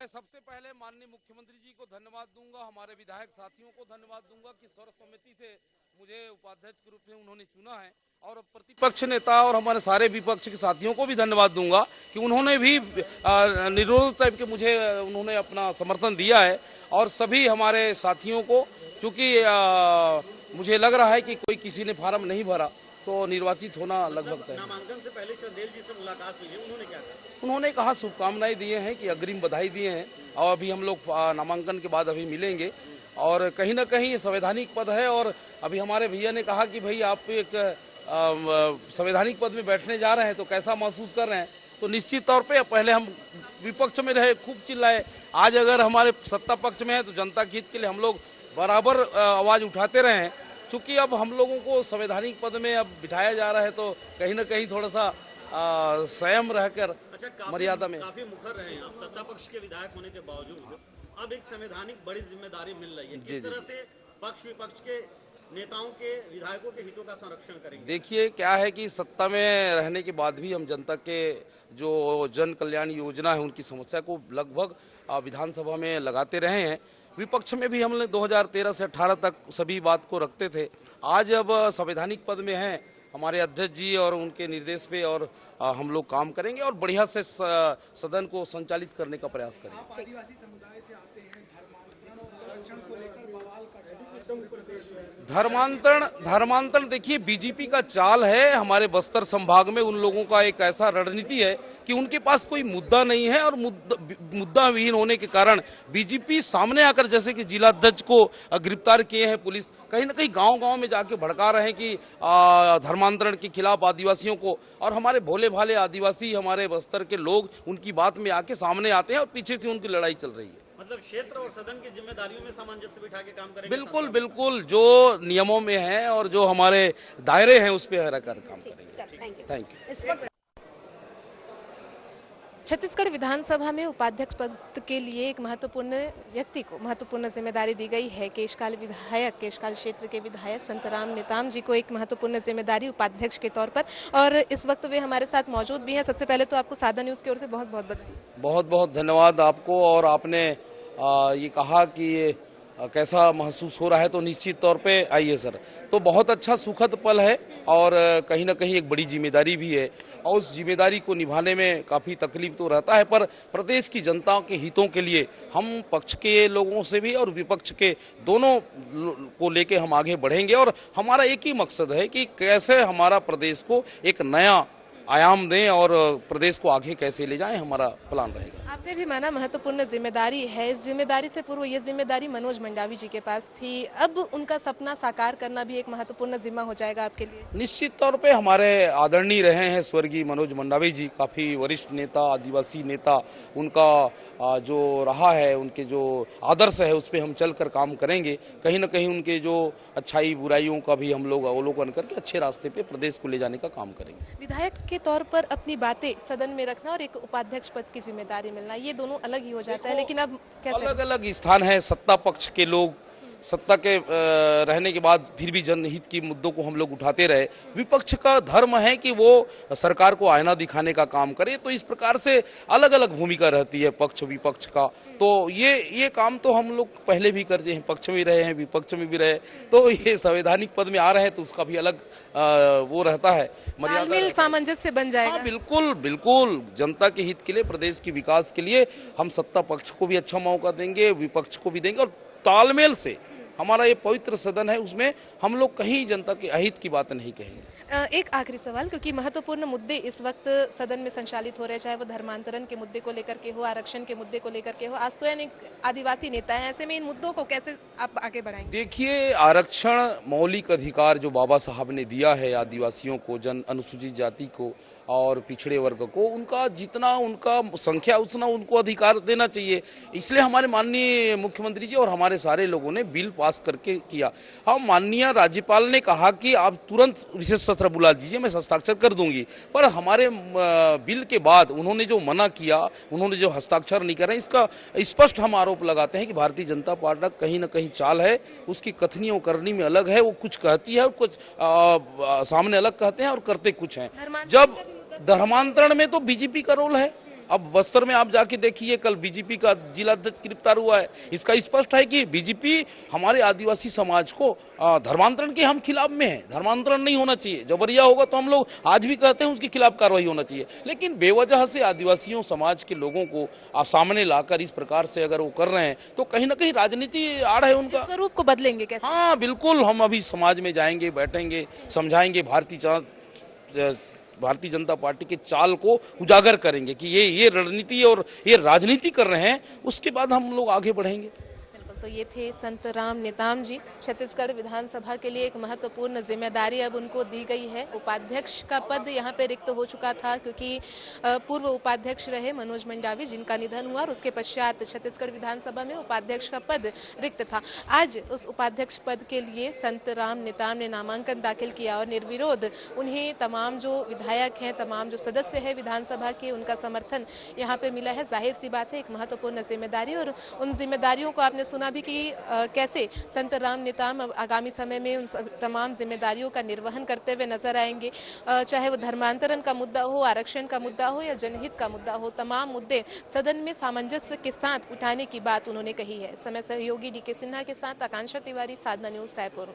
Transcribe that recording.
मैं सबसे पहले माननीय मुख्यमंत्री जी को धन्यवाद दूंगा, हमारे विधायक साथियों को धन्यवाद दूंगा कि सर्वसम्मति से मुझे उपाध्यक्ष के रूप में उन्होंने चुना है, और प्रतिपक्ष नेता और हमारे सारे विपक्ष के साथियों को भी धन्यवाद दूंगा कि उन्होंने भी निरोध टाइप के मुझे उन्होंने अपना समर्थन दिया है। और सभी हमारे साथियों को, चूंकि मुझे लग रहा है कि कोई किसी ने फार्म नहीं भरा तो निर्वाचित होना लगभग तय। नामांकन से पहले चंदेल जी से मुलाकात हुई है, उन्होंने क्या कहा? उन्होंने कहा शुभकामनाएं दिए हैं कि अग्रिम बधाई दिए हैं, और अभी हम लोग नामांकन के बाद अभी मिलेंगे। और कहीं ना कहीं संवैधानिक पद है, और अभी हमारे भैया ने कहा कि भाई आप एक संवैधानिक पद में बैठने जा रहे हैं तो कैसा महसूस कर रहे हैं। तो निश्चित तौर पे पहले हम विपक्ष में रहे, खूब चिल्लाए, आज अगर हमारे सत्ता पक्ष में है तो जनता के हित के लिए हम लोग बराबर आवाज उठाते रहे हैं। चूंकि अब हम लोगों को संवैधानिक पद में अब बिठाया जा रहा है तो कहीं ना कहीं थोड़ा सा संयम रहकर मर्यादा में। काफी मुखर रहे हैं आप सत्ता पक्ष के विधायक होने के बावजूद, अब एक संवैधानिक बड़ी जिम्मेदारी मिल रही है, किस तरह से पक्ष विपक्ष के नेताओं के विधायकों के हितों का संरक्षण करेंगे? देखिए क्या है कि सत्ता में रहने के बाद भी हम जनता के जो जन कल्याण योजना है उनकी समस्या को लगभग विधानसभा में लगाते रहे हैं। विपक्ष में भी हमने 2013 से 18 तक सभी बात को रखते थे। आज अब संवैधानिक पद में हैं हमारे अध्यक्ष जी और उनके निर्देश पे, और हम लोग काम करेंगे और बढ़िया से सदन को संचालित करने का प्रयास करेंगे। आदिवासी समुदाय से आते हैं, धर्मांतरण और आरक्षण को लेकर बवाल कर रहे हैं उत्तर प्रदेश में। धर्मांतरण देखिए बीजेपी का चाल है। हमारे बस्तर संभाग में उन लोगों का एक ऐसा रणनीति है कि उनके पास कोई मुद्दा नहीं है, और मुद्दा विहीन होने के कारण बीजेपी सामने आकर, जैसे कि जिला अध्यक्ष को गिरफ्तार किए हैं पुलिस, कहीं ना कहीं गांव-गांव में जाके भड़का रहे हैं कि धर्मांतरण के खिलाफ आदिवासियों को, और हमारे भोले भाले आदिवासी हमारे बस्तर के लोग उनकी बात में आके सामने आते हैं और पीछे से उनकी लड़ाई चल रही है। मतलब क्षेत्र और सदन की जिम्मेदारियों में सामंजस्य बिठा के काम करेंगे? बिल्कुल बिल्कुल, जो नियमों में है और जो हमारे दायरे हैं उस पर रहकर काम करेंगे। Thank you. छत्तीसगढ़ विधानसभा में उपाध्यक्ष पद के लिए एक महत्वपूर्ण व्यक्ति को महत्वपूर्ण जिम्मेदारी दी गई है। केशकाल क्षेत्र के विधायक संतराम नेताम जी को एक महत्वपूर्ण जिम्मेदारी उपाध्यक्ष के तौर पर, और इस वक्त वे हमारे साथ मौजूद भी हैं। सबसे पहले तो आपको सादा न्यूज़ की ओर से बहुत बहुत बधाई। बहुत बहुत धन्यवाद आपको। और आपने ये कहा कि कैसा महसूस हो रहा है, तो निश्चित तौर पे आइए सर, तो बहुत अच्छा सुखद पल है, और कहीं ना कहीं एक बड़ी जिम्मेदारी भी है, और उस जिम्मेदारी को निभाने में काफ़ी तकलीफ तो रहता है, पर प्रदेश की जनता के हितों के लिए हम पक्ष के लोगों से भी और विपक्ष के दोनों को लेके हम आगे बढ़ेंगे। और हमारा एक ही मकसद है कि कैसे हमारा प्रदेश को एक नया आयाम दें और प्रदेश को आगे कैसे ले जाएं, हमारा प्लान रहेगा। आपने भी माना महत्वपूर्ण जिम्मेदारी है। इस जिम्मेदारी से पूर्व ये जिम्मेदारी मनोज मंडावी जी के पास थी, अब उनका सपना साकार करना भी एक महत्वपूर्ण जिम्मा हो जाएगा आपके लिए? निश्चित तौर पे हमारे आदरणीय रहे हैं स्वर्गीय मनोज मंडावी जी, काफ़ी वरिष्ठ नेता, आदिवासी नेता, उनका जो रहा है, उनके जो आदर्श है उस पर हम चलकर काम करेंगे। कहीं ना कहीं उनके जो अच्छाई बुराइयों का भी हम लोग अवलोकन करके अच्छे रास्ते पे प्रदेश को ले जाने का काम करेंगे। विधायक के तौर पर अपनी बातें सदन में रखना और एक उपाध्यक्ष पद की जिम्मेदारी मिलना, ये दोनों अलग ही हो जाता है, लेकिन अब कैसे? अलग अलग स्थान है। सत्ता पक्ष के लोग सत्ता के रहने के बाद फिर भी जनहित की मुद्दों को हम लोग उठाते रहे। विपक्ष का धर्म है कि वो सरकार को आईना दिखाने का काम करे, तो इस प्रकार से अलग अलग भूमिका रहती है पक्ष विपक्ष का। तो ये काम तो हम लोग पहले भी करते हैं, पक्ष में रहे हैं, विपक्ष में भी रहे, तो ये संवैधानिक पद में आ रहे हैं तो उसका भी अलग वो रहता है, मर्यादा, सामंजस्य बन जाएगा। हाँ, बिल्कुल बिल्कुल, जनता के हित के लिए, प्रदेश के विकास के लिए हम सत्ता पक्ष को भी अच्छा मौका देंगे, विपक्ष को भी देंगे, और तालमेल से हमारा ये पवित्र सदन है, उसमें हम लोग कहीं जनता के अहित की बात नहीं कहेंगे। एक आखिरी सवाल, क्योंकि महत्वपूर्ण मुद्दे इस वक्त सदन में संचालित हो रहे, चाहे वो धर्मांतरण के मुद्दे को लेकर के हो, आरक्षण के मुद्दे को लेकर के हो, आप स्वयं एक आदिवासी नेता हैं, ऐसे में इन मुद्दों को कैसे आप आगे बढ़ाएंगे? देखिए, आरक्षण मौलिक अधिकार जो बाबा साहब ने दिया है आदिवासियों को, जन अनुसूचित जाति को और पिछड़े वर्ग को, उनका जितना उनका संख्या उतना उनको अधिकार देना चाहिए। इसलिए हमारे माननीय मुख्यमंत्री जी और हमारे सारे लोगों ने बिल पास करके किया। हम माननीय राज्यपाल ने कहा कि आप तुरंत विशेष सत्र बुला दीजिए, मैं हस्ताक्षर कर दूंगी, पर हमारे बिल के बाद उन्होंने जो मना किया, उन्होंने जो हस्ताक्षर नहीं करे, इसका स्पष्ट हम आरोप लगाते हैं कि भारतीय जनता पार्टी कहीं ना कहीं चाल है, उसकी कथनी और करनी में अलग है। वो कुछ कहती है और कुछ सामने अलग कहते हैं और करते कुछ हैं। जब धर्मांतरण में तो बीजेपी का रोल है, अब बस्तर में आप जाके देखिए, कल बीजेपी का जिला अध्यक्ष गिरफ्तार हुआ है। इसका स्पष्ट है कि बीजेपी हमारे आदिवासी समाज को धर्मांतरण के हम खिलाफ में है। धर्मांतरण नहीं होना चाहिए, जबरिया होगा तो हम लोग आज भी कहते हैं उसके खिलाफ कार्रवाई होना चाहिए। लेकिन बेवजह से आदिवासियों समाज के लोगों को सामने लाकर इस प्रकार से अगर वो कर रहे हैं तो कहीं ना कहीं राजनीति आड़ है उनका। स्वरूप को बदलेंगे कैसे? हाँ बिल्कुल, हम अभी समाज में जाएंगे, बैठेंगे, समझाएंगे, भारतीय जनता पार्टी के चाल को उजागर करेंगे कि ये रणनीति और ये राजनीति कर रहे हैं, उसके बाद हम लोग आगे बढ़ेंगे। तो ये थे संतराम नेताम जी। छत्तीसगढ़ विधानसभा के लिए एक महत्वपूर्ण जिम्मेदारी अब उनको दी गई है। उपाध्यक्ष का पद यहाँ पे रिक्त हो चुका था क्योंकि पूर्व उपाध्यक्ष रहे मनोज मंडावी जिनका निधन हुआ और उसके पश्चात छत्तीसगढ़ विधानसभा में उपाध्यक्ष का पद रिक्त था। आज उस उपाध्यक्ष पद के लिए संतराम नेताम ने नामांकन दाखिल किया और निर्विरोध उन्हें तमाम जो विधायक हैं, तमाम जो सदस्य हैं विधानसभा के, उनका समर्थन यहाँ पे मिला है। जाहिर सी बात है, एक महत्वपूर्ण जिम्मेदारी और उन जिम्मेदारियों को आपने सुना भी कि कैसे संतराम नेताम आगामी समय में उन तमाम जिम्मेदारियों का निर्वहन करते हुए नजर आएंगे। चाहे वो धर्मांतरण का मुद्दा हो, आरक्षण का मुद्दा हो या जनहित का मुद्दा हो, तमाम मुद्दे सदन में सामंजस्य के साथ उठाने की बात उन्होंने कही है। समय सहयोगी DK सिन्हा के साथ आकांक्षा तिवारी, साधना न्यूज, रायपुर।